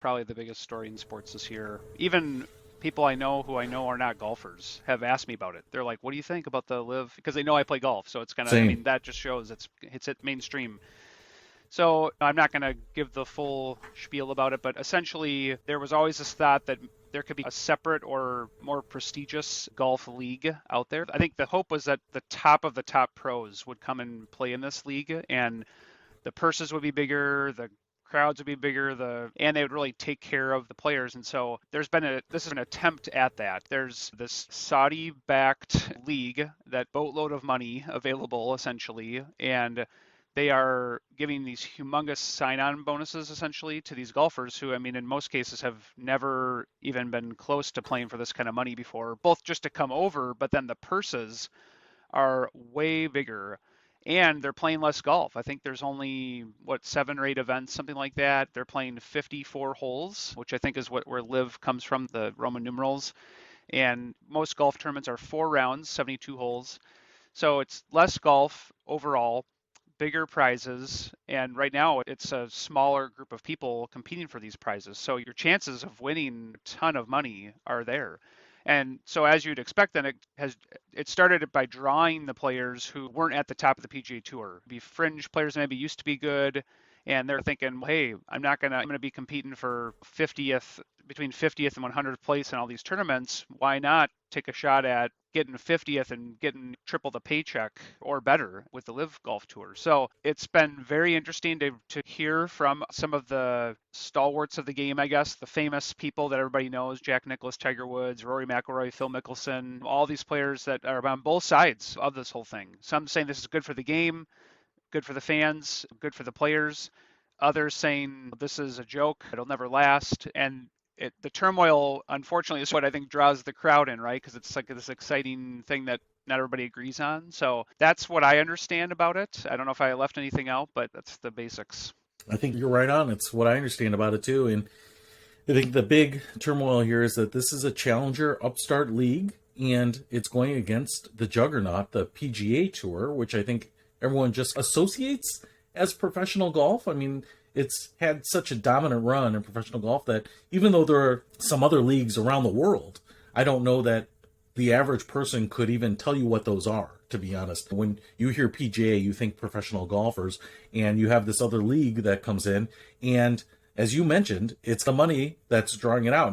Probably the biggest story in sports this year. Even people I know who I know are not golfers have asked me about it. They're like, "What do you think about the LIV?" Because they know I play golf, so it's kind of, I Same. mean, that just shows it's at mainstream. So I'm not going to give the full spiel about it, but essentially there was always this thought that there could be a separate or more prestigious golf league out there. I think the hope was that the top of the top pros would come and play in this league, and the purses would be bigger, the crowds would be bigger, and they would really take care of the players. And so this is an attempt at that. There's this Saudi backed league, that boatload of money available essentially, and they are giving these humongous sign-on bonuses essentially to these golfers who, I mean, in most cases have never even been close to playing for this kind of money before, both just to come over, but then the purses are way bigger, and they're playing less golf. I think there's only 7 or 8 events, something like that. They're playing 54 holes, which I think is where LIV comes from, the Roman numerals. And most golf tournaments are 4 rounds, 72 holes. So it's less golf overall, bigger prizes, and right now it's a smaller group of people competing for these prizes. So your chances of winning a ton of money are there. And so, as you'd expect, then it started by drawing the players who weren't at the top of the PGA Tour, be fringe players that maybe used to be good, and they're thinking, hey, I'm gonna be competing for 50th, between 50th and 100th place in all these tournaments. Why not take a shot at getting 50th and getting triple the paycheck or better with the LIV Golf Tour? So it's been very interesting to hear from some of the stalwarts of the game, I guess, the famous people that everybody knows: Jack Nicklaus, Tiger Woods, Rory McIlroy, Phil Mickelson, all these players that are on both sides of this whole thing. Some saying this is good for the game, good for the fans, good for the players. Others saying this is a joke, it'll never last. And the turmoil, unfortunately, is what I think draws the crowd in, right? Because it's like this exciting thing that not everybody agrees on. So that's what I understand about it. I don't know if I left anything out, but that's the basics. I think you're right on. It's what I understand about it too. And I think the big turmoil here is that this is a challenger upstart league, and it's going against the juggernaut, the PGA Tour, which I think everyone just associates as professional golf. I mean, it's had such a dominant run in professional golf that even though there are some other leagues around the world, I don't know that the average person could even tell you what those are, to be honest. When you hear PGA, you think professional golfers, and you have this other league that comes in, and as you mentioned, it's the money that's drawing it out.